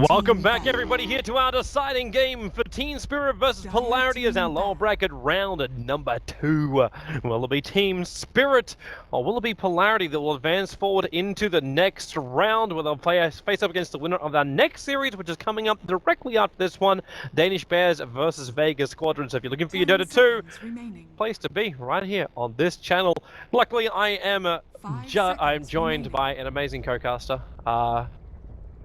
Welcome back, everybody, here to our deciding game for Team Spirit versus Polarity as our lower bracket round number 2. Will it be Team Spirit or will it be Polarity that will advance forward into the next round where they'll face up against the winner of our next series, which is coming up directly after this one, Danish Bears versus Vegas Squadron. So if you're looking for your Dota 2, place to be right here on this channel. Luckily, I am joined by an amazing co-caster.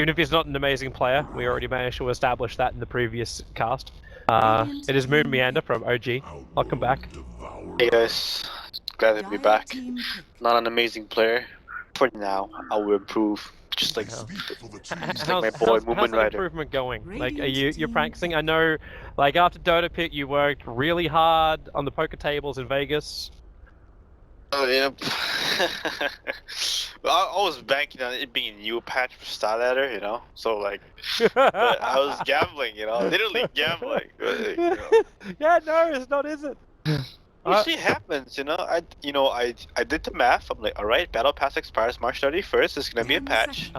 Even if he's not an amazing player, we already managed to establish that in the previous cast. It is Moon Meander from OG. Welcome back. Hey guys, glad to be back. Not an amazing player. For now, I will improve. Just like my boy Moon How's the Rider. improvement going? Like, are you're practicing? I know, like after Dota Pit, you worked really hard on the poker tables in Vegas. Oh yeah. I was banking on it being a new patch for Star Ladder, you know. So like, I was gambling, you know, literally gambling. Yeah, no, it's not, is it? We'll see happens, you know. I did the math. I'm like, all right, Battle Pass expires March 31st. It's gonna be a patch.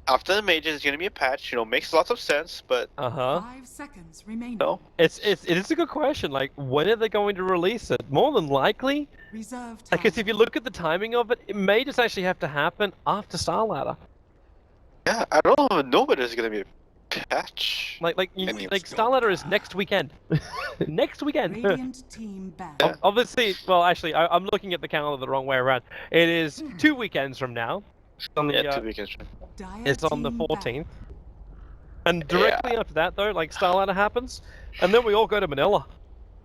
After the majors, it's gonna be a patch. You know, makes lots of sense, but 5 seconds remaining. no. It is a good question. Like, when are they going to release it? More than likely, because if you look at the timing of it, it may just actually have to happen after Star Ladder. Yeah, I don't even know whether there's gonna be a patch. Like Star Ladder is next weekend. Next weekend. Radiant team back. Yeah. Obviously, well, actually, I'm looking at the calendar the wrong way around. It is 2 weekends from now. Yeah, 2 weekends. It's on the 14th. And directly after that, though, like Star Ladder happens, and then we all go to Manila.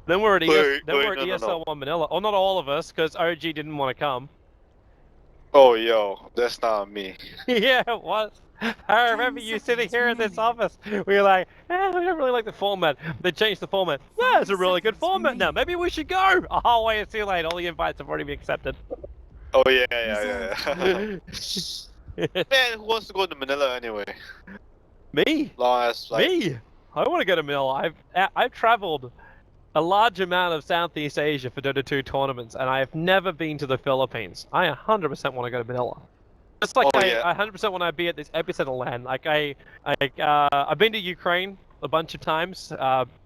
Then we're at ESL 1 Manila. Or not all of us, because OG didn't want to come. Oh, yo, that's not me. Yeah, it was. I remember you sitting here in this office. We were like, we don't really like the format. They changed the format. Yeah, it's a really good format now. Maybe we should go. Oh, wait, it's too late. All the invites have already been accepted. Oh, yeah. Man, who wants to go to Manila anyway? Me? Long as, like... Me? I want to go to Manila. I've traveled a large amount of Southeast Asia for Dota 2 tournaments, and I have never been to the Philippines. I 100% want to go to Manila. Just like I 100% want to be at this epicenter land. Like I've been to Ukraine a bunch of times,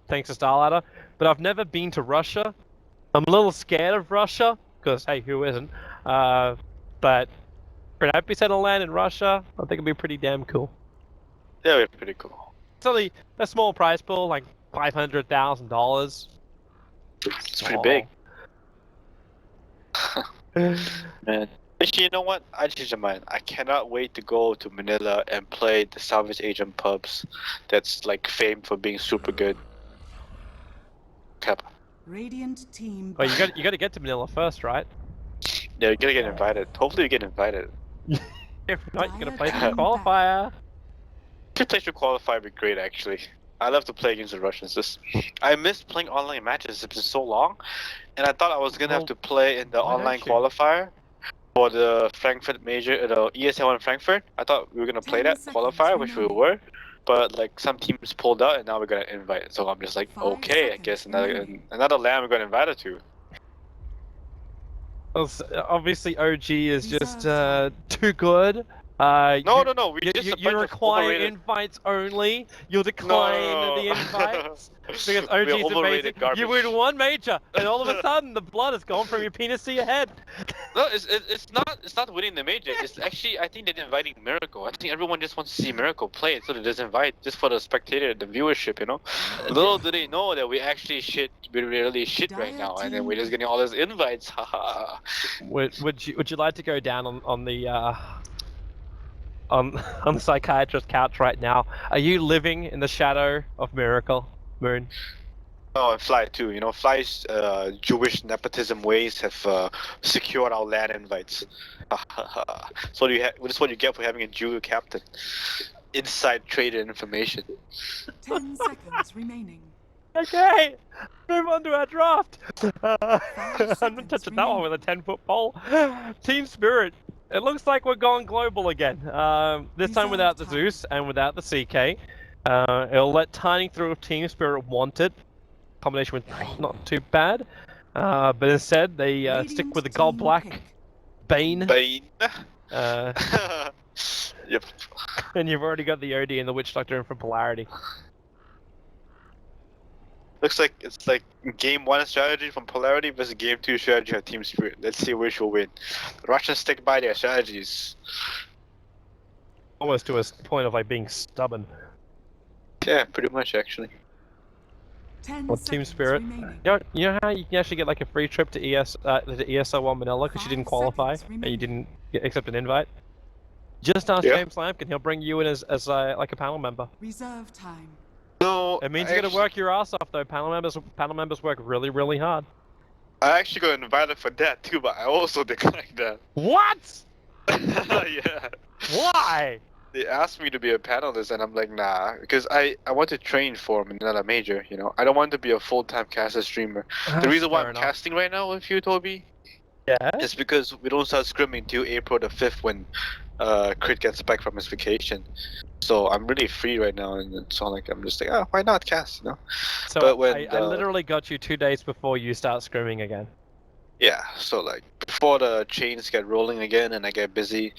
thanks to Star Ladder, but I've never been to Russia. I'm a little scared of Russia, because hey, who isn't? But for an epicenter land in Russia, I think it'd be pretty damn cool. Yeah, it'd be pretty cool. It's only a small prize pool, like $500,000. It's pretty big. Man. Actually, you know what? I changed my mind. I cannot wait to go to Manila and play the Southeast Asian pubs that's like famed for being super good. Cap. Radiant team. Well, you got to get to Manila first, right? Yeah, you gotta get invited. Hopefully you get invited. If not, you're gonna play for Qualifier. To play for Qualifier would be great, actually. I love to play against the Russians. I missed playing online matches. It's been so long, and I thought I was gonna have to play in the online qualifier for the Frankfurt major, the ESL in Frankfurt. I thought we were gonna play that qualifier, which we were, but like some teams pulled out, and now we're gonna invite. So I'm just like, okay, I guess another land we're gonna invite her to. Well, obviously, OG is just too good. No. You require invites only. You'll decline the invites because OG is amazing. Garbage. You win one major, and all of a sudden the blood has gone from your penis to your head. No, it's not winning the major. It's actually, I think they're inviting Miracle. I think everyone just wants to see Miracle play, so they just invite just for the spectator, the viewership, you know. Little do they know that we actually we're really shit right now, and then we're just getting all those invites. Haha. Would you like to go down on the on the psychiatrist's couch right now? Are you living in the shadow of Miracle, Moon? Oh, and Fly too. You know, Fly's Jewish nepotism ways have secured our land invites. So this is what you get for having a Jew captain. Inside trader information. 10 seconds remaining. Okay, move on to our draft. I'm not touching that one with a 10-foot pole. Team Spirit. It looks like we're going global again. This time without the Zeus and without the CK. It'll let Tiny through if Team Spirit want it. Combination with not too bad. But instead, they stick with the gold black Bane. Yep. And you've already got the OD and the Witch Doctor in for Polarity. Looks like it's like game 1 strategy from Polarity versus game 2 strategy of Team Spirit. Let's see which will win. The Russians stick by their strategies. Almost to a point of like being stubborn. Yeah, pretty much actually. 10 Well, Team seconds Spirit. remaining. You know how you can actually get like a free trip to the ESL1 Manila because you didn't 5 qualify seconds and you remaining. didn't accept an invite? Just ask Yeah. James Lampkin, he'll bring you in as like a panel member. Reserve time. No, It means you gotta work your ass off though. Panel members work really, really hard. I actually got invited for that too, but I also declined that. What? Yeah. Why? They asked me to be a panelist, and I'm like, nah, because I want to train for another major. You know, I don't want to be a full-time caster streamer. The reason why I'm casting right now with you, Toby, Yeah. is because we don't start scrimming till April the 5th when Crit gets back from his vacation. So I'm really free right now, and it's all like I'm just like, oh, why not cast? You know. So But when I literally got you 2 days before you start scrimming again. Yeah, so like before the chains get rolling again and I get busy,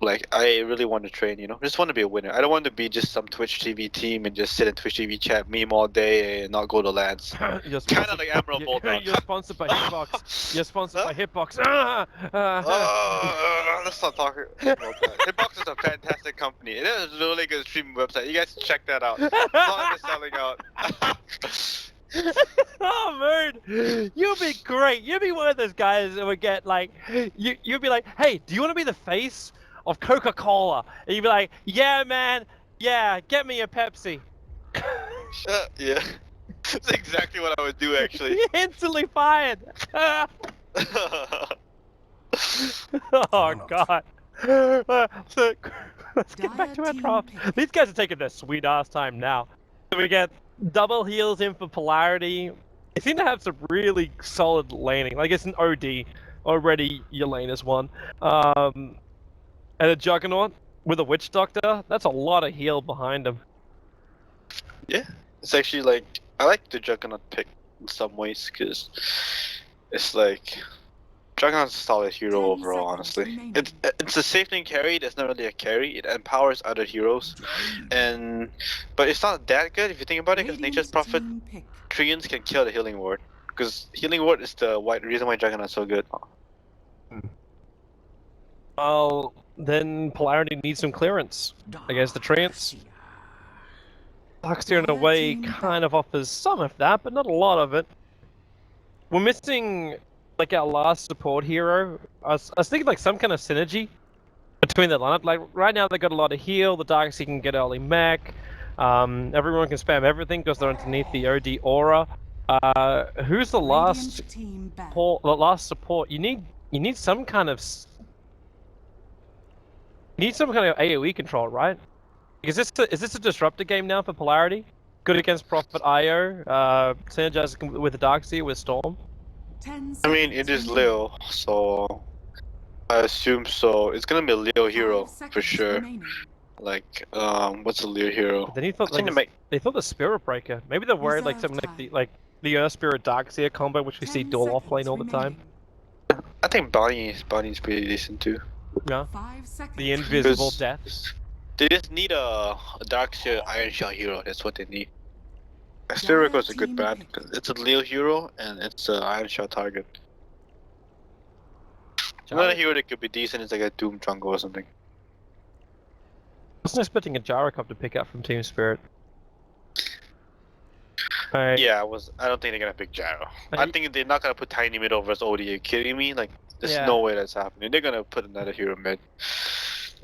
like I really want to train, you know, just want to be a winner. I don't want to be just some Twitch TV team and just sit in Twitch TV chat, meme all day and not go to LANs. Kind of like Emerald Bulldog. You're sponsored by Hitbox. You're sponsored by Hitbox. Let's not talk about that. Hitbox is a fantastic company. It is a really good streaming website. You guys check that out. It's not selling out. Oh man, you'll be great. You'll be one of those guys that would get like, you'll be like, hey, do you want to be the face of Coca-Cola? And you'd be like, yeah, man, yeah, get me a Pepsi. Yeah, that's exactly what I would do actually. You're instantly fired. Oh god. So let's get back to our draft. These guys are taking their sweet ass time now. So we get double heals in for Polarity. They seem to have some really solid laning. Like it's an OD already. Your lane is one. And a Juggernaut with a Witch Doctor. That's a lot of heal behind him. Yeah, it's actually like I like the Juggernaut pick in some ways because it's like Juggernaut's a solid hero 10 overall. seconds Honestly, remaining. it's a safe lane carry. That's not really a carry. It empowers other heroes, but it's not that good if you think about it. Because Nature's Prophet Treants can kill the Healing Ward. Because Healing Ward is the reason why Juggernaut's so good. Well, then Polarity needs some clearance against the Treants. Darkseer in a way kind of offers some of that, but not a lot of it. We're missing like our last support hero. I was thinking like some kind of synergy between the lineup. Like right now they got a lot of heal. The Darkseer can get early mech. Everyone can spam everything because they're underneath the OD aura. Who's the last support? You need some kind of AoE control, right? Is this a disruptor game now for Polarity? Good against Prophet IO, synergizing with the Darkseer with Storm. I mean, it is Leo, so I assume so. It's gonna be a Leo hero for sure. Like, what's a Leo hero? But then he thought they thought the Spirit Breaker. Maybe they're worried like something like the Earth Spirit Darkseer combo, which we see dual offlane all the time. I think Bonnie's pretty decent too. Yeah. The invisible death. They just need a Darkseer Iron Shell hero. That's what they need. Asturico is a good brand. It's a Leo hero and it's an Iron Shell target. Another hero that could be decent is like a Doom jungle or something. I wasn't expecting a Gyrocop to pick up from Team Spirit. Yeah, I don't think they're gonna pick Gyro. I think they're not gonna put Tiny mid over as OD. Are you kidding me? Like, there's no way that's happening. They're gonna put another hero mid.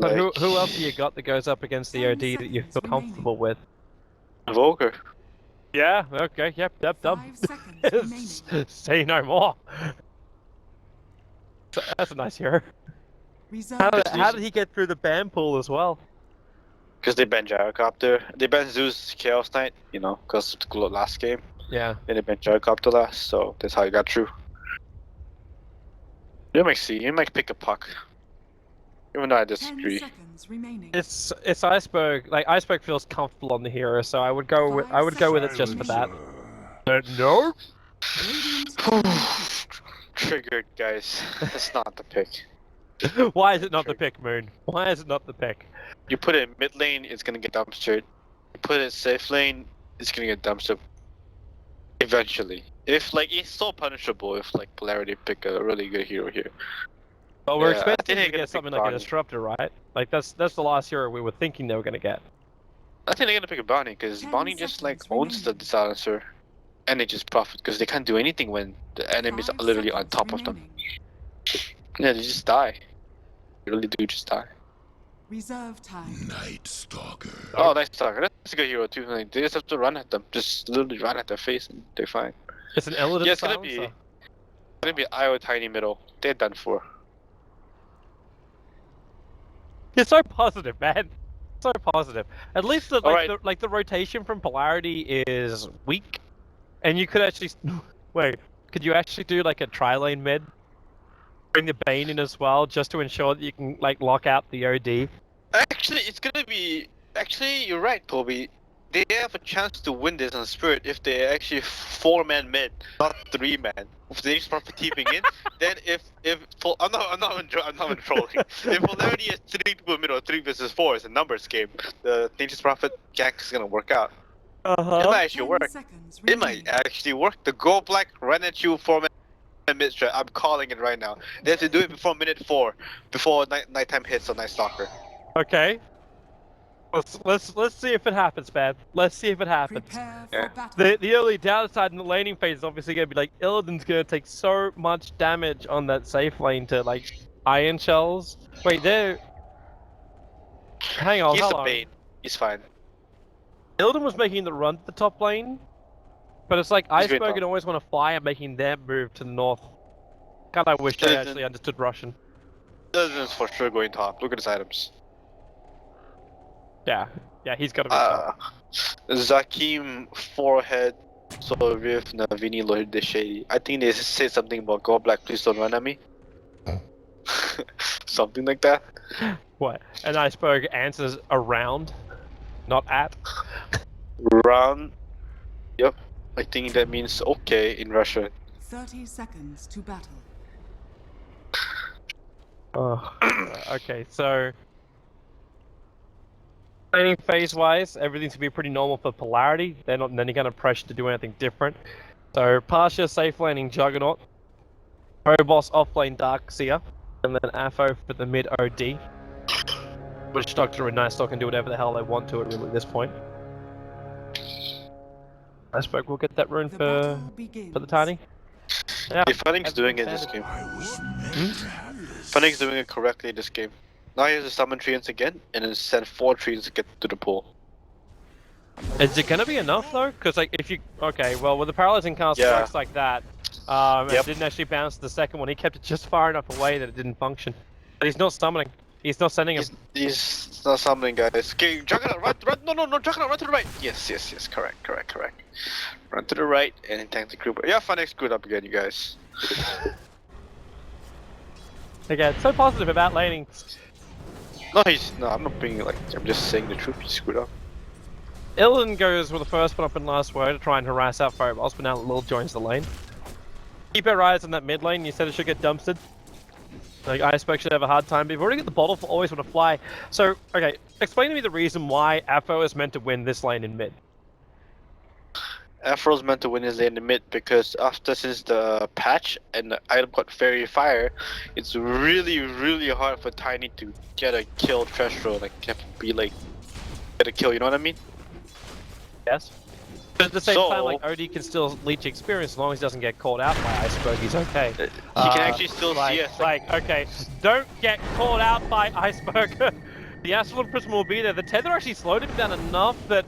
But who else have you got that goes up against the OD that you feel comfortable with? Volker. Yeah, okay, yep. Say no more. That's a nice hero. How did he get through the ban pool as well? Because they banned Gyrocopter. They banned Zeus Chaos Knight, you know, because of the last game. Yeah. Then they banned Gyrocopter last, so that's how he got through. You might see, you might pick a puck. Even though I disagree. It's Iceberg. Like Iceberg feels comfortable on the hero, so I would go with it just for that. No. Triggered, guys. That's not the pick. Why is it not the pick, Moon? Why is it not the pick? You put it in mid lane, it's gonna get dumpstered. You put it in safe lane, it's gonna get dumpstered. Eventually. If like it's so punishable if like Polarity pick a really good hero here. Well, we're Yeah, I think expecting they're to gonna get pick something like a Bonnie. disruptor, right? Like that's the last hero we were thinking they were gonna get. I think they're gonna pick a Bonnie because 10 Bonnie just like seconds owns the remaining. silencer. And they just profit because they can't do anything when the enemies are 5 literally on seconds top of them. remaining. Yeah, they just die. They really do just die. Reserve time. Night Stalker. Oh, nice talk. That's a good hero too. Like, they just have to run at them. Just literally run at their face and they're fine. It's an Illidan Yeah, it's silencer. gonna be IO tiny middle. They're done for. You're so positive, man. So positive. At least the Alright. the rotation from Polarity is weak, and you could actually wait. Could you actually do like a tri-lane mid? Bring the Bane in as well, just to ensure that you can like lock out the OD. Actually, it's gonna be. Actually, you're right, Toby. They have a chance to win this on Spirit if they're actually 4-man mid, not 3-man. If they just start teaming in, then I'm not even trolling. If Polarity is 3 people mid or 3 versus 4, it's a numbers game. The Nature's Prophet gank is gonna work out. It might actually 10 work. seconds It might remaining. actually work. The Go Black run at you 4-man mid strat. I'm calling it right now. They have to do it before minute 4, before nighttime hits on Night Stalker. Okay. Let's see if it happens, man. Let's see if it happens. Prepare Yeah. for battle. The early downside in the laning phase is obviously gonna be like Illidan's gonna take so much damage on that safe lane to like iron shells. Wait, they're hang on, He's hold the on. Bane. He's fine. Illidan was making the run to the top lane, but it's like He's great Iceberg though. always want to fly and making their move to the north. God, I wish I Illidan- actually understood Russian. Illidan's for sure going top. Look at his items. Yeah, he's got to be top. Zakim forehead. So with Navini Lord the Shady. I think they said something about Go Black, please don't run at me. Something like that. What? And Iceberg answers around, not at. Round. Yep. I think that means okay in Russian. 30 seconds to battle. Oh, okay, so laning phase wise, everything's gonna be pretty normal for Polarity. They're not in any kind of pressure to do anything different. So Pasha safe laning Juggernaut, Proboss offlane Darkseer, and then Afo for the mid OD. Which Doctor and Night Stalker can do whatever the hell they want to it really at this point. Iceberg will get that rune The for battle begins. the tiny. Yeah. If Funning's doing it this standard. game. I was meant to have this. Funning's doing it correctly this game. Now he has to summon treants again and then send 4 treants to get to the pool. Is it gonna be enough though? Because like if you well with the paralyzing cast Yeah. works like that, Yep. it didn't actually bounce to the second one. He kept it just far enough away that it didn't function. But he's not summoning. He's not sending him. He's not summoning, guys. Okay, Juggernaut, run, no, Juggernaut, run to the right. Yes, correct. Run to the right and then tank the group. Yeah, Funning's screwed up again, you guys. Again, so positive about laning. No, I'm not being like, I'm just saying the truth, he's screwed up. Illidan goes with the first one up in last word to try and harass out Fireballs, but now Lil joins the lane. Keep our eyes on that mid lane. You said it should get dumpstered. Like Iceberg should have a hard time, but we've already got the bottle for always want to fly. So, okay, explain to me the reason why Afo is meant to win this lane in mid. Afro's meant to win his lane in the mid because since the patch and the item got Fairy Fire, it's really hard for Tiny to get a kill threshold, like get a kill, you know what I mean? Yes. But at the same So- time, like OD can still leech experience as long as he doesn't get caught out by Iceberg. He's okay. He can actually still see us. Okay, don't get caught out by Iceberg. The Asphalt Prism will be there. The tether actually slowed him down enough that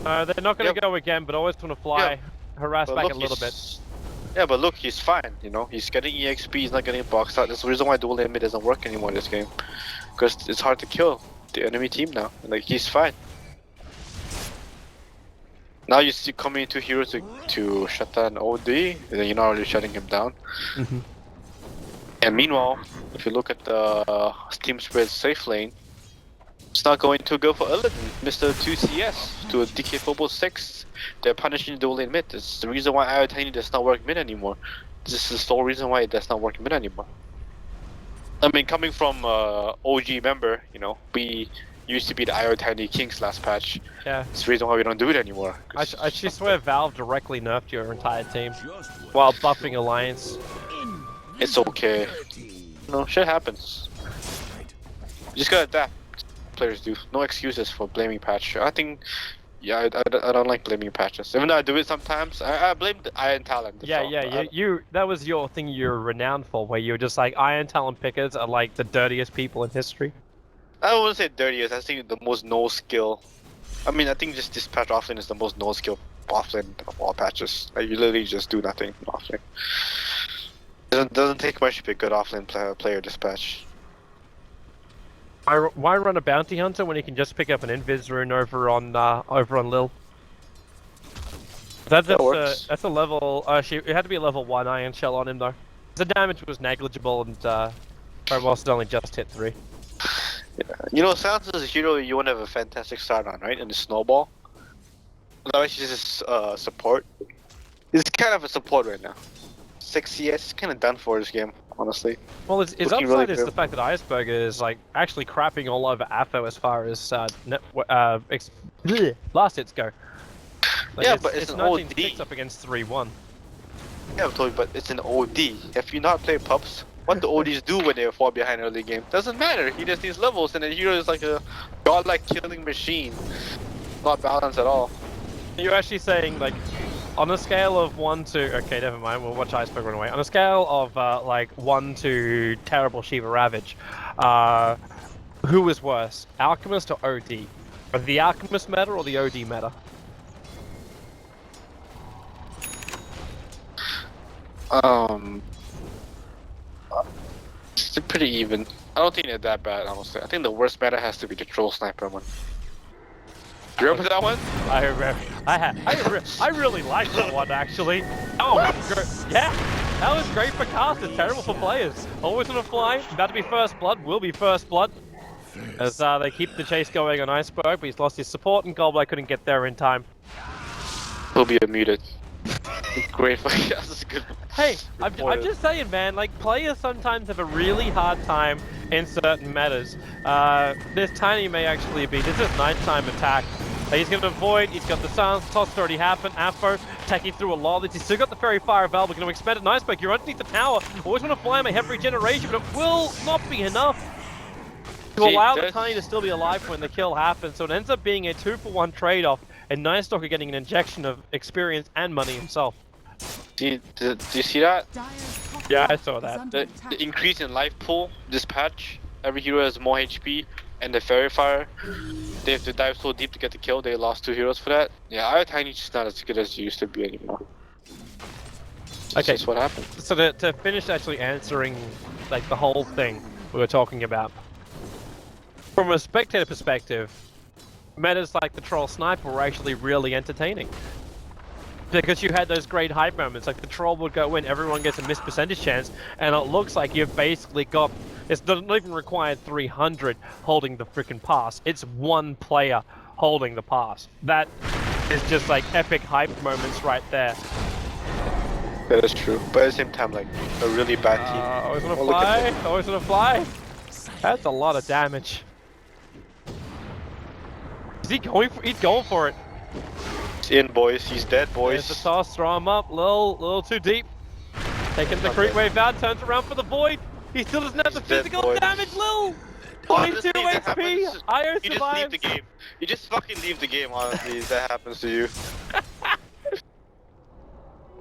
they're not going to Yep. go again, but always going to fly, Yep. harass But back look, a little bit. Yeah, but look, he's fine, you know? He's getting EXP, he's not getting boxed out. That's the reason why dual lane mid doesn't work anymore in this game. Because it's hard to kill the enemy team now. Like, he's fine. Now you see coming into hero to shut down OD, and then you're not really shutting him down. Mhm. And meanwhile, if you look at the Team Spirit safe lane, it's not going too good for Illidan, Mr. 2CS to a DK Phobos 6. They're punishing dual lane mid. It's the reason why Tiny does not work mid anymore. This is the sole reason why it does not work mid anymore. I mean, coming from OG member, you know, we used to be the IO Tiny Kings last patch. Yeah. It's the reason why we don't do it anymore. I actually swear Valve directly nerfed your entire team while buffing Alliance. It's okay. No, shit happens. You just gotta adapt. Players do. No excuses for blaming patch. I think, yeah, I don't like blaming patches. Even though I do it sometimes, I blame the Iron Talent. Yeah, you that was your thing you're renowned for, where you were just like, Iron Talent pickers are like the dirtiest people in history. I don't want to say dirtiest, I think the most no skill. I mean, I think just this patch offlane is the most no skill offlane of all patches. Like, you literally just do nothing offlane. Doesn't take much to be a good offlane player this patch. Why run a bounty hunter when you can just pick up an invis rune over on Lil? That's a level. It had to be a level 1 iron shell on him though. The damage was negligible and Promos only just hit 3. Yeah. You know, Silence is a hero you want to have a fantastic start on, right? In the snowball. Otherwise, he's just support. He's kind of a support right now. 6 CS is kind of done for this game, honestly. Well, his upside really is good. the fact that Iceberg is like actually crapping all over AFO as far as last hits go. Like, Yeah, but it's an 19-6 OD. up against 3-1. Yeah, I'm totally, but it's an OD. If you not play pups, what do ODs do when they fall behind early game? Doesn't matter. He just needs levels, and the hero is like a godlike killing machine. Not balanced at all. You're actually saying like, on a scale of 1 to okay, never mind. We'll watch Iceberg run away. On a scale of like 1 to terrible Shiva Ravage, who was worse, Alchemist or OD? Or the Alchemist meta or the OD meta? It's pretty even. I don't think they're that bad, honestly. I think the worst meta has to be the troll sniper one. Do you remember that one? I remember. I really liked that one actually. Oh, yeah, that was great for casters, terrible for players. Always on a fly, about to be first blood, will be first blood. As they keep the chase going on Iceberg, but he's lost his support and Goldblade couldn't get there in time. He'll be muted. Great for that's good. Hey, I'm just saying, man, like, players sometimes have a really hard time in certain metas. This Tiny may actually be, this is nighttime attack. He's going to avoid, he's got the silence, toss already happened, Afro taking through a lot of this. He's still got the Fairy Fire Valve, we're going to expand it in Iceberg. You're underneath the tower, always want to fly him, I have regeneration, but it will not be enough to allow the Tiny to still be alive when the kill happens. So it ends up being a 2-for-1 trade-off, and Nice Stalker getting an injection of experience and money himself. Do you see that? Yeah, I saw that. The increase in life pool this patch, every hero has more HP, and the Fairy Fire, they have to dive so deep to get the kill, they lost 2 heroes for that. Yeah, our Tiny's just not as good as it used to be anymore. Okay, That's what happened. So to finish actually answering like the whole thing we were talking about, from a spectator perspective, metas like the Troll Sniper were actually really entertaining. Because you had those great hype moments, like the Troll would go in, everyone gets a missed percentage chance, and it looks like you've basically got, it's not even required 300 holding the freaking pass, it's 1 player holding the pass. That is just like epic hype moments right there. That is true, but at the same time, like, a really bad team. Always wanna Oh, look at fly, always wanna fly. That's a lot of damage. Is he going for, he's going for it. He's in, boys. He's dead, boys. There's the toss, throw him up, little too deep. Taking the creep wave out, turns around for the void. He still doesn't have the He's dead, physical boys. damage, Lil! Honestly, 22 that HP, happens. IO You just leave survives. the game. You just fucking leave the game, honestly, if that happens to you.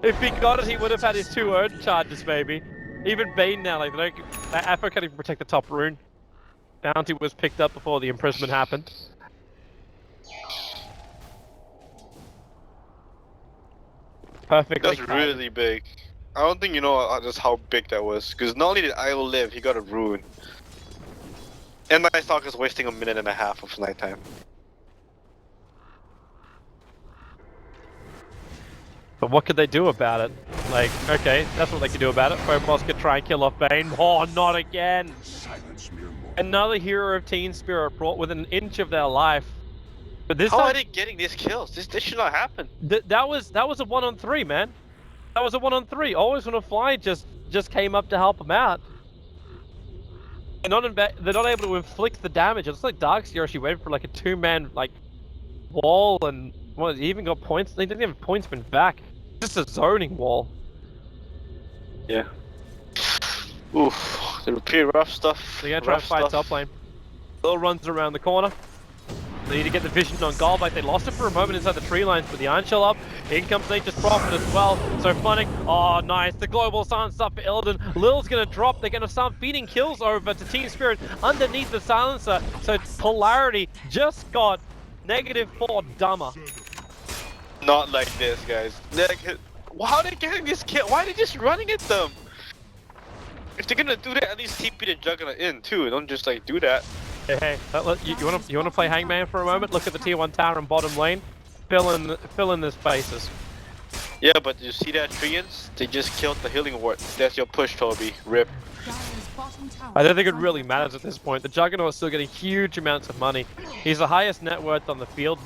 If he got it, he would have had his 2 urge charges, maybe. Even Bane now, like, that Afro can't even protect the top rune. Bounty was picked up before the imprisonment happened. Perfect. That's really big. I don't think you know just how big that was. Because not only did Io live, he got a rune. And my stock is wasting 1.5 minutes of nighttime. But what could they do about it? Like, okay, that's what they could do about it. Phobos could try and kill off Bane. Oh, not again! Silence mere mortal. Another hero of Teen Spirit brought within an inch of their life. But this How time, are they getting these kills? This should not happen. that was a 1-on-3, man. That was a 1-on-3. Always Wanna Fly just came up to help him out. they're not able to inflict the damage. It looks like Darkseer actually went for like a 2-man like wall, and well, he even got points. They didn't have pointsman back. Just a zoning wall. Yeah. Oof. They were pretty rough stuff. They're gonna try and fight top lane. Lil runs around the corner. They need to get the vision on Goldbite. They lost it for a moment inside the tree lines, but the Iron Shell up. In comes Nature's Prophet as well. So Funnick, oh nice. The global silence up for Illidan. Lil's gonna drop. They're gonna start feeding kills over to Team Spirit underneath the silencer. So Polarity just got -4 dumber. Not like this, guys. Like, how are they getting this kill? Why are they just running at them? If they're gonna do that, at least TP the Juggernaut in too. Don't just like do that. Hey, you wanna play Hangman for a moment? Look at the tier 1 tower in bottom lane. Fill in the spaces. Yeah, but you see that Treants? They just killed the healing ward. That's your push, Toby. Rip. I don't think it really matters at this point. The Juggernaut is still getting huge amounts of money. He's the highest net worth on the field.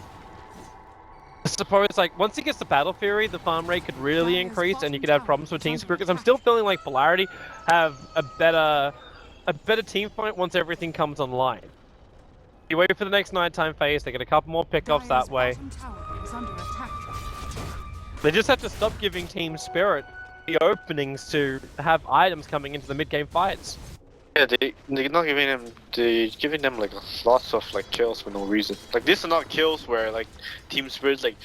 I suppose, like, once he gets the Battle Fury, the farm rate could really increase, and you could have problems with Team Spirit. Because I'm still feeling like Polarity have a better team fight once everything comes online. You wait for the next nighttime phase. They get a couple more pickoffs that way. They just have to stop giving Team Spirit the openings to have items coming into the mid-game fights. Yeah, they're not giving them like lots of like kills for no reason. Like these are not kills where like Team Spirit's like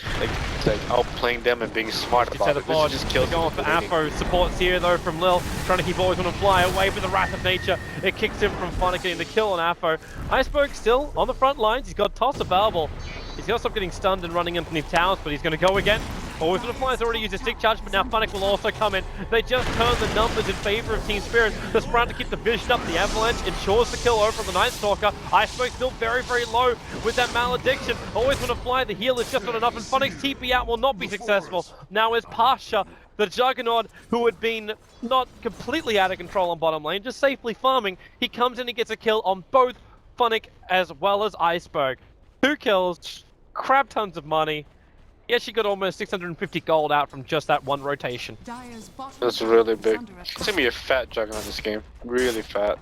outplaying them and being smart about it. This is just kills. Going for Afro supports here though from Lil, trying to keep always want to fly away with the Wrath of Nature. It kicks him from Funnick getting the kill on Afro. Iceberg still on the front lines. He's got Toss available. He's got to stop getting stunned and running underneath towers, but he's going to go again. Always going to fly. Has already used a stick charge, but now Funnick will also come in. They just turn the numbers in favor of Team Spirit. The Sprout to keep the vision up. The Avalanche ensures the kill over from the Night Stalker. Iceberg still very, very low with that Malediction. Always going to fly. The heal is just not enough, and Funnick's TP out will not be successful. Now is Pasha, the Juggernaut, who had been not completely out of control on bottom lane, just safely farming. He comes in and gets a kill on both Funnick as well as Iceberg. 2 kills, crap tons of money. He actually got almost 650 gold out from just that one rotation. That's really big. It's gonna be a fat Juggernaut in this game. Really fat.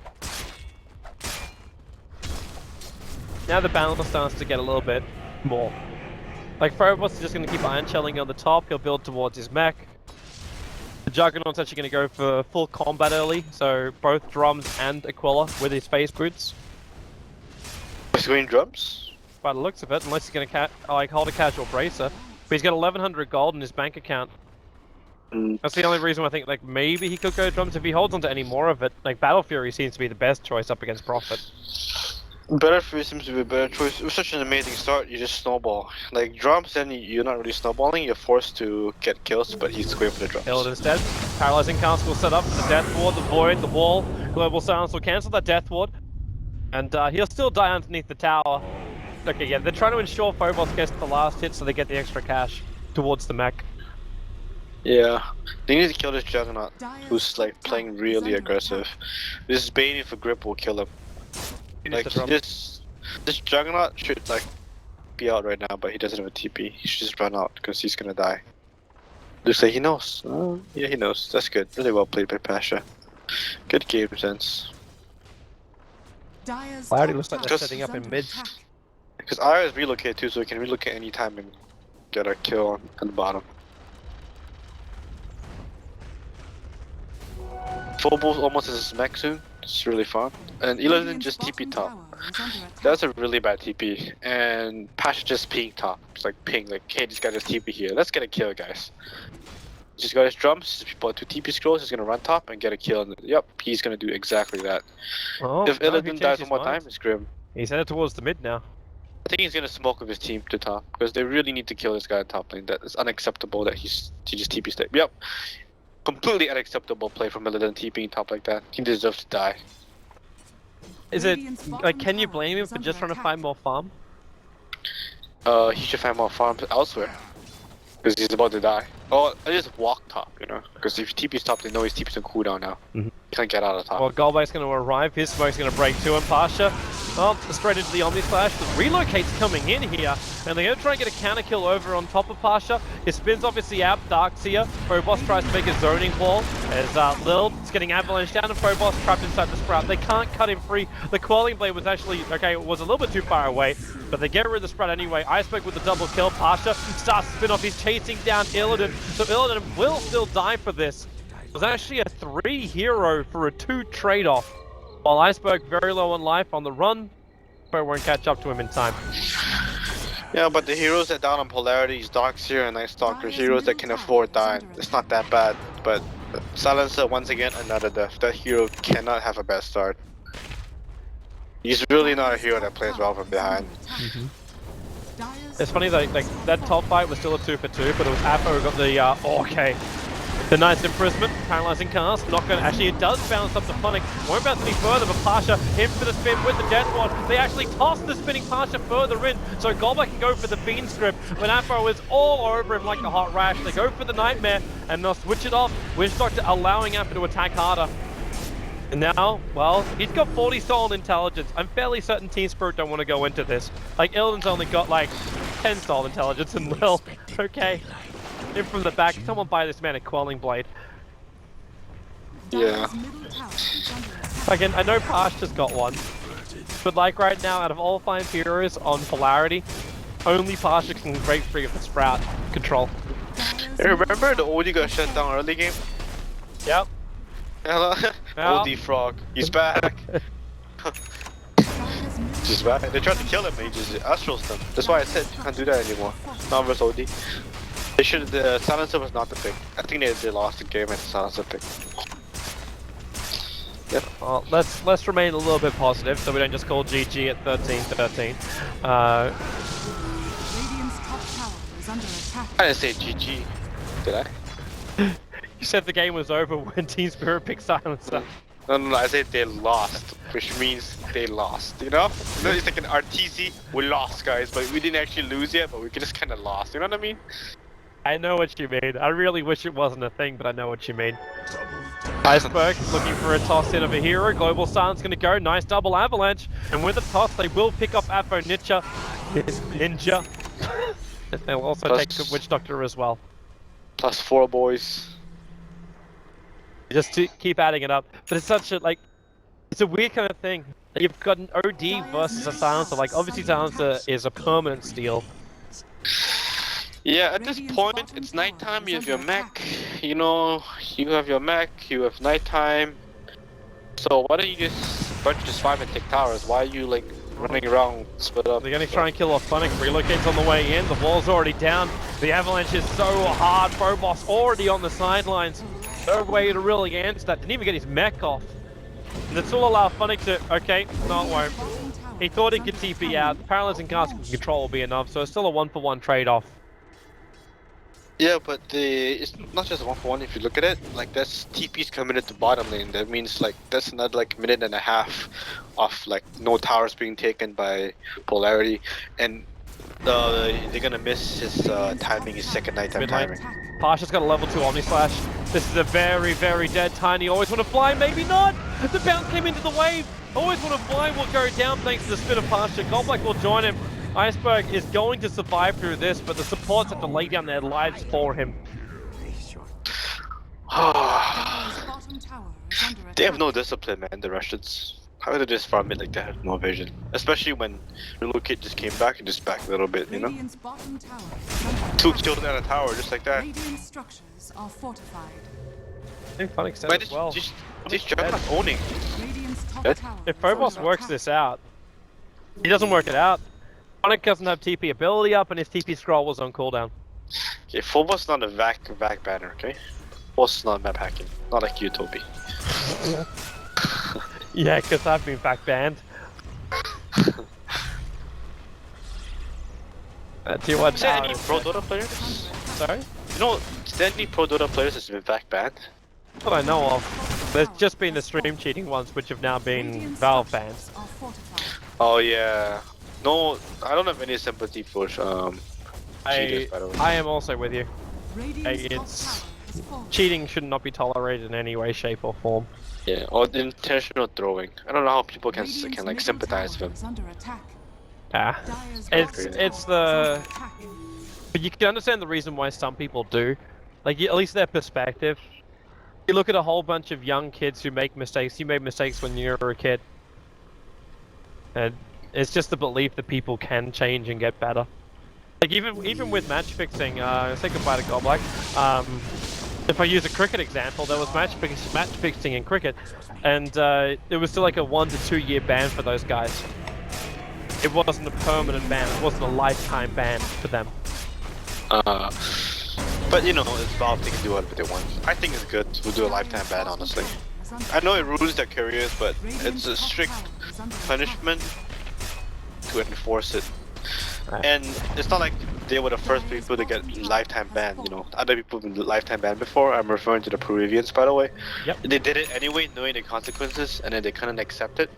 Now the balance starts to get a little bit more. Like Phobos is just going to keep iron shelling on the top. He'll build towards his mech. The Juggernaut's actually going to go for full combat early, so both drums and Aquila with his face boots. Between drums? By the looks of it, unless he's going to hold a casual bracer. But he's got 1100 gold in his bank account. That's the only reason I think like maybe he could go drums if he holds onto any more of it. Like Battle Fury seems to be the best choice up against Prophet. Battle Fury seems to be a better choice. It was such an amazing start, you just snowball. Like drums, then you're not really snowballing, you're forced to get kills, but he's going for the drums. Killed instead. Paralyzing Cask will set up the Death Ward, the Void, the Wall. Global Silence will cancel that Death Ward. And he'll still die underneath the tower. Okay, yeah, they're trying to ensure Phobos gets the last hit so they get the extra cash towards the mech. Yeah, they need to kill this Juggernaut, who's like playing really aggressive. This Bane for grip will kill him. Like this Juggernaut should like be out right now, but he doesn't have a TP. He should just run out because he's gonna die. Looks like he knows. Oh, yeah, he knows. That's good. Really well played by Pasha. Good game sense. Polarity looks like they're setting up in mid. Because Ira is relocated too, so he can relocate anytime and get a kill on the bottom. Phobos almost has his mech soon. It's really fun. And Illidan just TP top. That's a really bad TP. And Pasha just ping top. It's like ping, like, hey, this guy just TP here. Let's get a kill, guys. Just got his drums, bought 2 TP scrolls, he's gonna run top and get a kill. And yep, he's gonna do exactly that. Oh, if Illidan dies one more time, it's grim. He's headed towards the mid now. I think he's gonna smoke with his team to top because they really need to kill this guy in top lane. That is unacceptable that he just TP step. Yep, completely unacceptable play from Illidan TPing top like that. He deserves to die. Is it like can you blame him for just trying to find more farm? He should find more farms elsewhere because he's about to die. Oh, I just walk top, you know, because if he TP's top, they know his TP's on cooldown now. He can't get out of top. Well, Goldbite's going to arrive. His smoke's going to break too, and Pasha Well, straight into the Omni Slash. The relocate's coming in here, and they're going to try and get a counter kill over on top of Pasha. His spin's obviously out, Dark's here. Phobos tries to make a zoning wall as Lil is getting avalanched down, and Phobos trapped inside the Sprout. They can't cut him free. The Quelling Blade was actually, okay, it was a little bit too far away, but they get rid of the Sprout anyway. Iceberg with the double kill. Pasha starts to spin off. He's chasing down Illidan, so Illidan will still die for this. It was actually a 3 hero for a 2 trade-off. While Iceberg very low on life on the run, but won't catch up to him in time. Yeah, but the heroes that down on Polarity is Dark's here and Night Stalker's heroes that can afford dying. It's not that bad, but Silencer, once again, another death. That hero cannot have a bad start. He's really not a hero that plays well from behind. It's funny that that top fight was still a 2 for 2, but it was Apo who got the okay. The nice imprisonment, paralyzing cast, not gonna actually it does bounce up the Phonic. Won't bounce any further, but Pasha in for the spin with the Death Watch. They actually toss the spinning Pasha further in, so Goblin can go for the Bean Strip, but Apo is all over him like a hot rash. They go for the Nightmare and they'll switch it off. Witch Doctor allowing Apo to attack harder. And now, well, he's got 40 stolen intelligence. I'm fairly certain Team Spirit don't want to go into this. Like, Illidan's only got like 10 stolen intelligence and Lil, okay. In from the back, someone buy this man a Quelling Blade. Yeah. Again, I know Pash just got one, but like right now, out of all 5 heroes on Polarity, only Pasha can break free of the Sprout control. Hey, remember the OD got shut down early game? Yep. Hello? Yeah. OD Frog, he's back. He's back. They tried to kill him, but he just astrals them. That's why I said you can't do that anymore. Not versus OD. They should. The Silencer was not the pick. I think they lost the game at the Silencer pick. Yep. Well, let's remain a little bit positive, so we don't just call GG at 13-13. Radiant's top tower is under attack. I didn't say GG. Did I? You said the game was over when Team Spirit picked Silencer. No, I said they lost, which means they lost, you know? It's like an RTC, we lost, guys, but we didn't actually lose yet, but we just kind of lost, you know what I mean? I know what you mean. I really wish it wasn't a thing, but I know what you mean. Iceberg looking for a toss in of a hero. Global Silence going to go. Nice double avalanche. And with the toss, they will pick up Apo Ninja. They'll also take the Witch Doctor as well. +4 boys. Just to keep adding it up. But it's such a, like, it's a weird kind of thing. You've got an OD versus a Silencer. Like, obviously Silencer is a permanent steal. Yeah, at this point, it's nighttime, you have your mech, you know, you have your mech, you have nighttime. So why don't you just bunch this 5 and take towers? Why are you like running around split up? They're going to try and kill off Phonic. Relocates on the way in. The wall's already down. The avalanche is so hard. Phobos already on the sidelines. No way to really answer that. Didn't even get his mech off. And this will allow Phonic to, okay, no it won't. He thought he could TP out. Paralyzing cast control will be enough, so it's still a 1-for-1 trade-off. Yeah, but it's not just 1-for-1 if you look at it. Like, that's TP's coming into bottom lane. That means, like, that's another, like, minute and a half of, like, no towers being taken by Polarity. And they're gonna miss his timing, his second nighttime timing. Pasha's got a level 2 Omni Slash. This is a very, very dead Tiny. Always want to fly, maybe not! The bounce came into the wave! Always want to fly will go down thanks to the spin of Pasha. Goldblack will join him. Iceberg is going to survive through this, but the supports have to lay down their lives for him. They have no discipline, man, the Russians. How did they just farm it like that? No vision. Especially when Relocate just came back and just back a little bit, you know? 2 kills down a tower, just like that. Radiant structures are fortified. I think Phonic said Man, as well. this Juggernaut owning. Radiant's top Dead? tower If is Phobos under works attack. this out, he doesn't work it out. Phonic doesn't have TP ability up and his TP scroll was on cooldown. Okay, Phobos not a vac banner, okay? Phobos not map hacking. Not like you, Toby. Yeah, because I've been back banned. Tier 1 Is there any tower. pro Dota players? Sorry? You know, is there any pro Dota players that's been vac banned? Not that I know of. There's just been the stream cheating ones, which have now been Radiant Valve structures banned. are fortified. Oh yeah. No, I don't have any sympathy for cheaters, by the way. I am also with you. Radiant's top It's tower is fortified. cheating should not be tolerated in any way, shape, or form. Yeah, or intentional throwing. I don't know how people can Radiant's like middle sympathize tower with is under attack. Ah, Dire's it's bottom it's tower is under the. attack. But you can understand the reason why some people do, like at least their perspective. You look at a whole bunch of young kids who make mistakes. You made mistakes when you were a kid, and it's just the belief that people can change and get better. Like even with match fixing, say goodbye to Goblak. If I use a cricket example, there was match fixing in cricket, and it was still like a 1 to 2 year ban for those guys. It wasn't a permanent ban. It wasn't a lifetime ban for them. But you know, it's Valve, they can do whatever they want. I think it's good to do a lifetime ban, honestly. I know it ruins their careers, but it's a strict punishment to enforce it. And it's not like they were the first people to get lifetime banned, you know. Other people have been lifetime banned before. I'm referring to the Peruvians, by the way. Yep. They did it anyway, knowing the consequences, and then they couldn't accept it.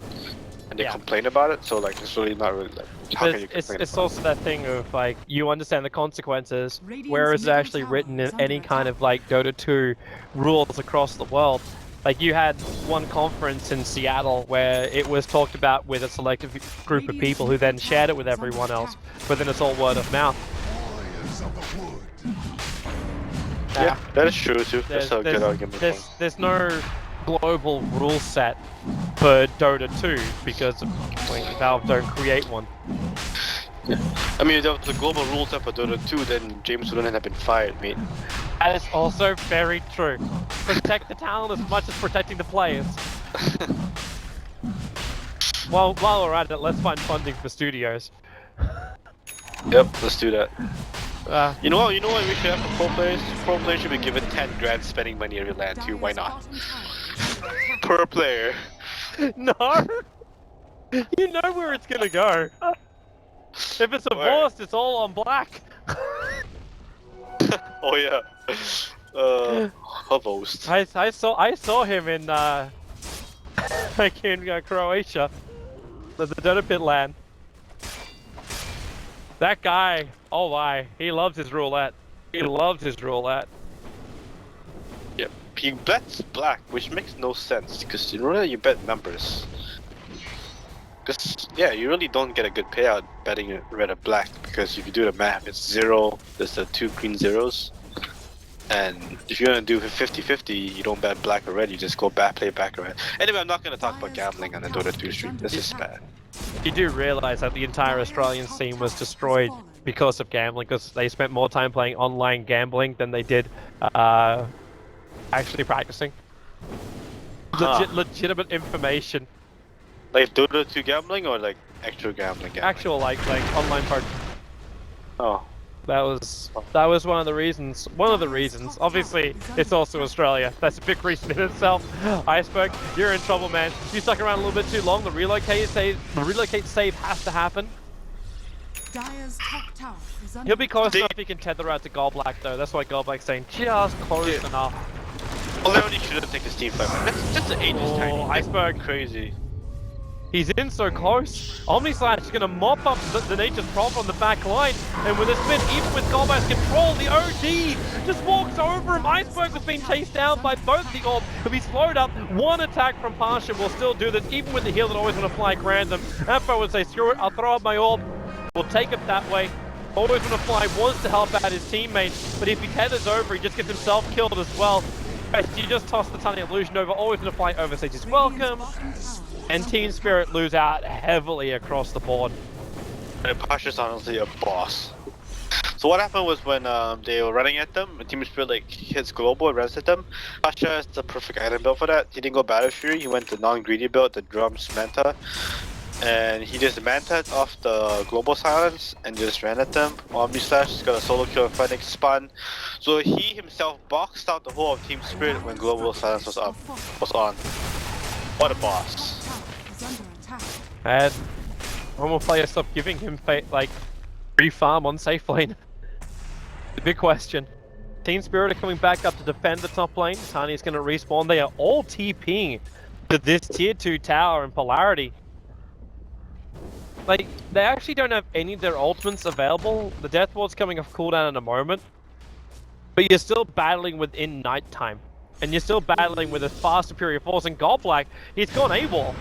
And they Yeah. complain about it, so like, it's really not really like, how can you complain It's about also that thing of like, you understand the consequences, Radiant's where it's middle actually tower written in is under any kind attack. of like Dota 2 rules across the world. Like you had one conference in Seattle where it was talked about with a selective group of people who then shared it with everyone else, but then it's all word of mouth. Warriors of the wood. Yeah, that is true too. That's a good argument. There's no global rule set for Dota 2 because Valve don't create one. I mean, if there was a global rule set for Dota 2, then James wouldn't have been fired, mate. That is also very true. Protect the talent as much as protecting the players. While we're at it, let's find funding for studios. Yep, let's do that. Uh, You know what we should have for pro players? Pro players should be given 10 grand spending money every land too, why not? Dire's bottom tower is under attack. Per player. no! You know where it's gonna go. If it's a Where? boss, it's all on black. Oh yeah. Host. I saw him in like in Croatia, the Dota pit land. That guy, oh my, he loves his roulette. He loves his roulette. Yep. He bets black, which makes no sense, because in reality you bet numbers. Because, yeah, you really don't get a good payout betting red or black, because if you do the math, it's 0, there's the 2 green zeros. And if you're gonna do 50-50, you don't bet black or red, you just go play back or red. Anyway, I'm not gonna talk about gambling on the Dota 2 stream, this is bad. You do realize that the entire Australian scene was destroyed because of gambling, because they spent more time playing online gambling than they did actually practicing. Huh. Legitimate information. Like Dota 2 gambling or like actual gambling? Actual like online part. Oh. That was one of the reasons. One of the reasons. Obviously, it's also Australia. That's a big reason in itself. Iceberg, you're in trouble, man. You stuck around a little bit too long. The relocate save has to happen. Dire's top tower is under He'll be close attack. enough. He can tether out to Goldblack though. That's why Goldblack's saying just close Yeah. enough. Polarity shouldn't take this team fight, man. That's the age is Oh, tiny. Iceberg. Crazy. He's in so close. Omnislash is going to mop up the nature's problem on the back line. And with a spin, even with Goldblack's control, the OD just walks over him. Iceberg was being chased down by both the Orb. He'll be slowed up. One attack from Pasha will still do this, even with the heal that always want to fly random. Ampho would say, screw it, I'll throw up my Orb. We'll take it that way. Always want to fly, wants to help out his teammate. But if he tethers over, he just gets himself killed as well. You just toss the Tunny Illusion over, always want to fly over, so just welcome. And Team Spirit lose out heavily across the board. And Pasha's honestly a boss. So what happened was when they were running at them, Team Spirit like hits global and runs at them. Pasha is the perfect item build for that. He didn't go Battle Fury, he went the non-greedy build, the Drums Manta. And he just Manta'd off the global silence and just ran at them. Omnislash got a solo kill and Phoenix spun. So he himself boxed out the whole of Team Spirit when global silence was on. What a boss. Is under attack. And one more player stopped giving him like free farm on safe lane. The big question. Team Spirit are coming back up to defend the top lane. Tani's going to respawn. They are all TPing to this tier 2 tower in Polarity. Like, they actually don't have any of their ultimates available. The Death Ward's coming off cooldown in a moment. But you're still battling within nighttime. and you're still battling with a far superior force. And Godblack, he's gone AWOL.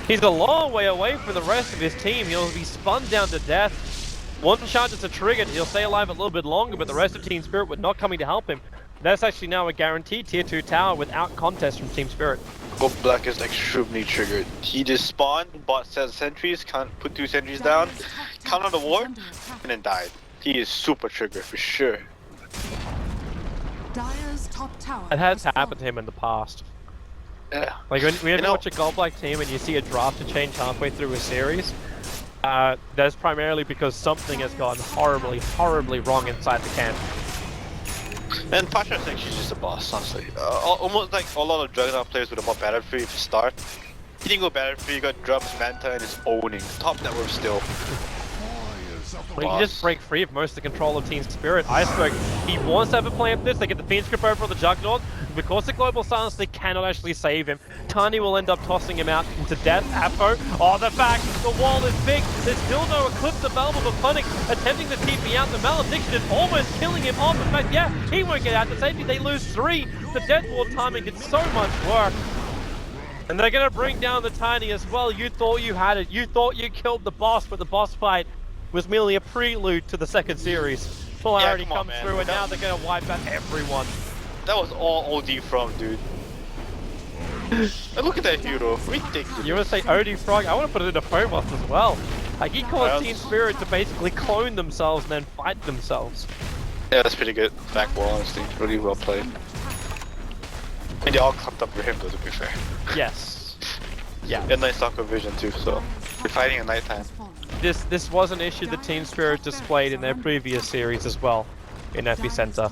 He's a long way away from the rest of his team. He'll be spun down to death. One charge is a trigger, he'll stay alive a little bit longer, but the rest of Team Spirit were not coming to help him. That's actually now a guaranteed tier 2 tower without contest from Team Spirit. Godblack is extremely triggered. He just spawned, bought 7 sentries, can't put 2 sentries down, countered the ward, and then died. He is super triggered for sure. Dire's top tower It has has happened to fallen. him in the past. Yeah. Like when you know- watch a Godblack team and you see a draft to change halfway through a series, that's primarily because something has gone horribly, horribly wrong inside the camp. And Pasha is actually just a boss, honestly. Almost like a lot of Juggernaut players with a more Battlefield to start. He didn't go Battlefield, he got Drums, Manta, and is owning. Top network still. Fires of the Well, you just break free of most of the control of Team Spirit. Iceberg, he wants to have a play of this. They get the Fiend Script over on the Juggernaut. Because of Global Silence, they cannot actually save him. Tiny will end up tossing him out into death. Apo, oh, the fact the wall is big. There's still no Eclipse available for Punic attempting to TP out. The Malediction is almost killing him off. In fact, yeah, he won't get out. The safety, they lose 3. The Death Ward timing did so much work. And they're going to bring down the Tiny as well. You thought you had it. You thought you killed the boss, but the boss fight was merely a prelude to the second series. Polarity come on, comes man. through, and now they're going to wipe out everyone. That was all OD from, dude. And look at that hero, ridiculous. You want to say OD Frog? I want to put it into Phobos as well. Like, he caused Team Spirit to basically clone themselves and then fight themselves. Yeah, that's pretty good. Back wall, honestly. Really well played. And they all clumped up for him, though, to be fair. Yes. Yeah. And nice soccer vision, too, so. They're fighting at nighttime. This was an issue that Team Spirit displayed in their previous series as well, in Epicenter.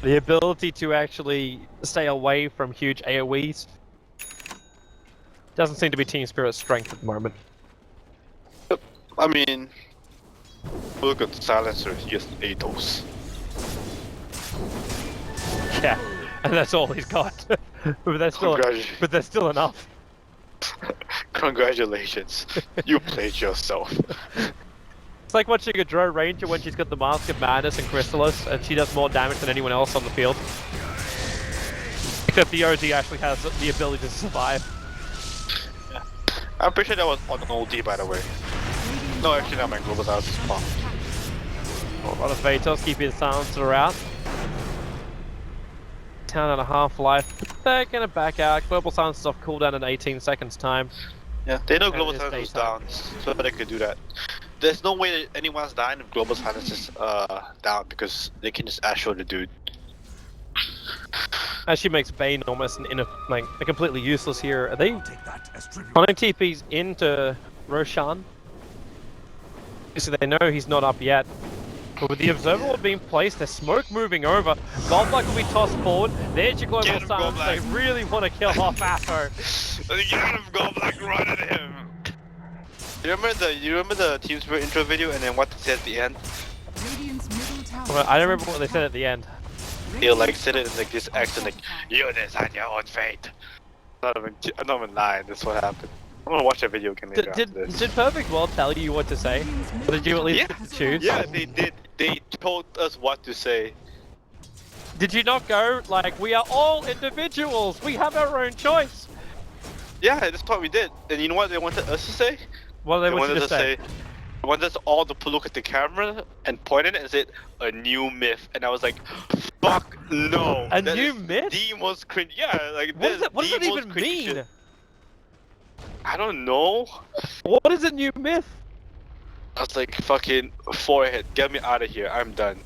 The ability to actually stay away from huge AoEs doesn't seem to be Team Spirit's strength at the moment. I mean, look at the silencer, he has 8 dose. Yeah, and that's all he's got. but that's still enough. Congratulations, you played yourself. It's like watching a Drow Ranger when she's got the Mask of Madness and Chrysalis, and she does more damage than anyone else on the field. Except the OG actually has the ability to survive. Yeah. I'm pretty sure that was on an OD, by the way. No, actually, not my global house is spawn. A lot of Vatos keeping his silencer out. 10.5 life. They're gonna back out. Global Silence is off cooldown in 18 seconds time. Yeah, they know And global it is silence was daytime. down, so they could do that. There's no way that anyone's dying if global silence is down because they can just astral the dude. Actually makes Bane almost like a completely useless here. Are they Take that as tribute. running TPs into Roshan? So they know he's not up yet. But with the Observer Ward being placed, there's smoke moving over. Godblack will be tossed forward. There's your Global Get him, Silence. They Godblack. really want to kill off Afro. Get him, Godblack, run at him! You remember the Team Spirit intro video and then what they said at the end? Radiant's middle tower Well, I don't remember what they said at the end. They'll like said it in like this accent like, you decide your own fate. I'm not even lying, that's what happened. I'm gonna watch that video again later Did after this. Perfect World tell you what to say? Or did you at least get to choose? Yeah, they did. They told us what to say. Did you not go, like, we are all individuals, we have our own choice? Yeah, that's what we did. And you know what they wanted us to say? What they They wanted wanted to say? they wanted us all to look at the camera and point at it and say, a new myth. And I was like, fuck no. A That new is myth? The most cringe. Yeah, like, What does the that most even cringe mean? shit. I don't know. What is a new myth? I was like, fucking forehead, get me out of here. I'm done.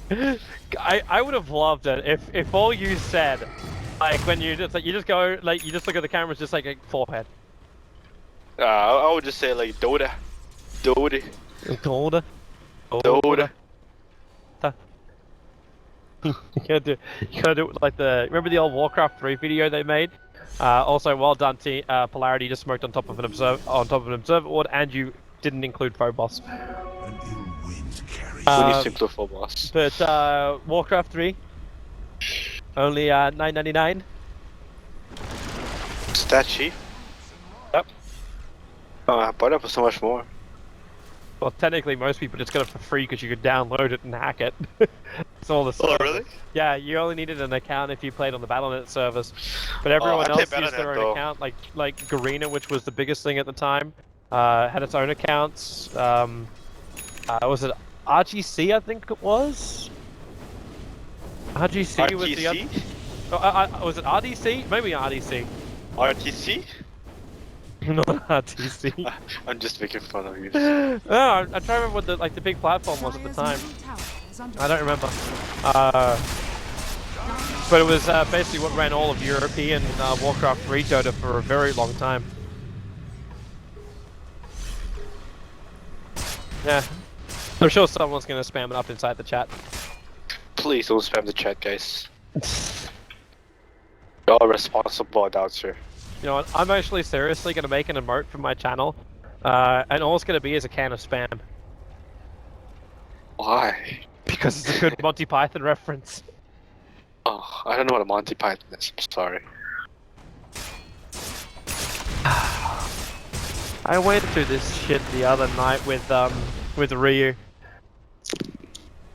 I would have loved it if all you said, like when you just go, like you just look at the cameras, just like a forehead. I would just say like Dota. Golda. Dota. You gotta do it like remember the old Warcraft 3 video they made? Also, well done, Polarity. Just smoked on top of an observer ward, and you didn't include Phobos. An ill wind carries. We need simpler for boss. But Warcraft 3, only $9.99. Stat cheap? Yep. Oh, I bought it for so much more. Well, technically, most people just got it for free because you could download it and hack it. It's all the Oh, servers. really? Yeah, you only needed an account if you played on the Battle.net servers. But everyone I play else used their Battle.net own though. account, like Garena, which was the biggest thing at the time, had its own accounts. Was it RGC? I think it was. RGC was the other. RTC? Was it RDC? Maybe RDC. RTC? Not RTC. I'm just making fun of you. No, I'm trying to remember what the big platform was at the time. I don't remember. But it was basically what ran all of European Warcraft 3 Dota for a very long time. Yeah. I'm sure someone's going to spam it up inside the chat. Please don't spam the chat, guys. You're all responsible adults here. You know what? I'm actually seriously going to make an emote for my channel. And all it's going to be is a can of spam. Why? Because it's a good Monty Python reference. Oh, I don't know what a Monty Python is. I'm sorry. I went through this shit the other night with Ryu.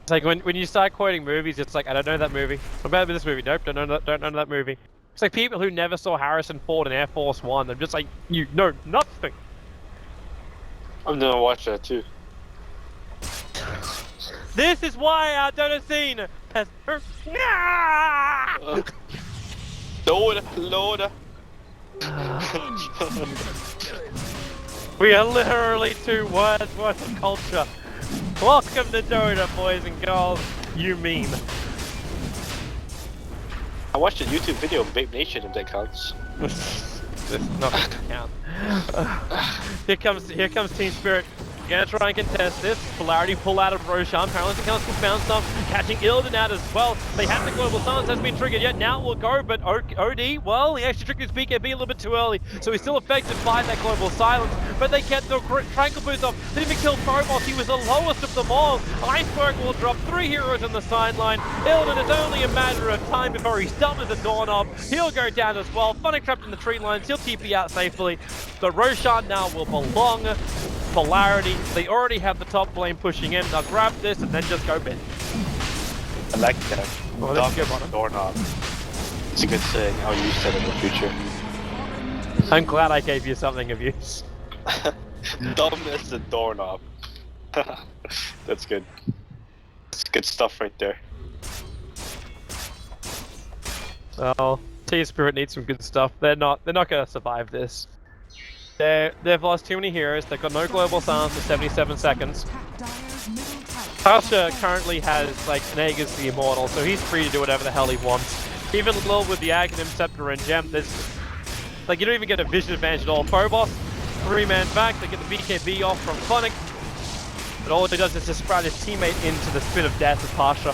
It's like when you start quoting movies, it's like, I don't know that movie. What about this movie? Nope, don't know that movie. It's like people who never saw Harrison Ford in Air Force One. They're just like, you know nothing. I'm gonna watch that too. This is why I don't scene has. Load. We are literally 2 words worth of culture. Welcome to Dota, boys and girls. You mean? I watched a YouTube video of Babe Nation if that counts. This is not gonna count. Here comes Team Spirit. Gonna try and contest this. Polarity pull out of Roshan. Paralyzing Council found some. Catching Illidan out as well. They have the global silence has been triggered yet. Now it will go, but OD, well, he actually triggered his BKB a little bit too early. So he's still affected by that global silence. But they kept the Tranquil boost off. Didn't even kill Phobos. He was the lowest of them all. Iceberg will drop 3 heroes on the sideline. Illidan is only a matter of time before he's done with the doorknob. He'll go down as well. Funny trapped in the tree lines. He'll TP out safely. The Roshan now will belong Polarity. They already have the top lane pushing in. They'll grab this and then just go mid. I like that. Well, that's a good one. Doorknob. It's a good saying. I'll use that in the future. I'm glad I gave you something of use. Dumb as the doorknob. That's good. It's good stuff right there. Well, Team Spirit needs some good stuff. They're not gonna survive this. They've lost too many heroes. They've got no global silence for 77 seconds. Pasha currently has like an Aegis the Immortal, so he's free to do whatever the hell he wants. Even Lil with the Aghanim, Scepter, and Gem, there's like you don't even get a vision advantage at all. Phobos, 3-man back, they get the BKB off from Phonic, but all he does is just sprout his teammate into the spit of death with Pasha.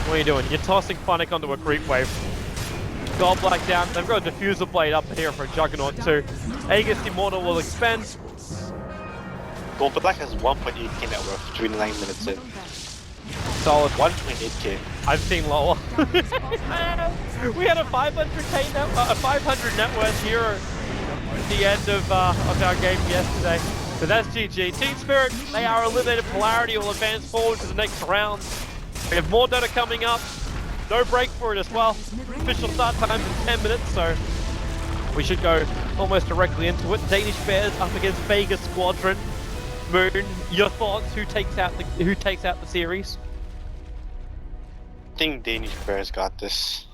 What are you doing? You're tossing Phonic onto a creep wave. Gold Black down. They've got a Diffuser Blade up here for a Juggernaut too. Aegis Immortal will expend. Gold Black has 1.8k net worth 29 minutes in. Solid. 1.8k. I've seen lower. We had a 500k net, a 500 net worth hero at the end of our game yesterday. But that's GG. Team Spirit, they are eliminated. Polarity will advance forward to the next round. We have more Dota coming up. No break for it as well. Official start time in 10 minutes, so we should go almost directly into it. Danish Bears up against Vegas Squadron. Moon, your thoughts? Who takes out the series? I think Danish Bears got this.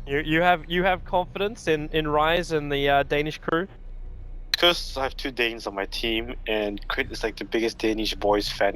You have confidence in Rise and the Danish crew? Because I have 2 Danes on my team, and Crit is like the biggest Danish boys fan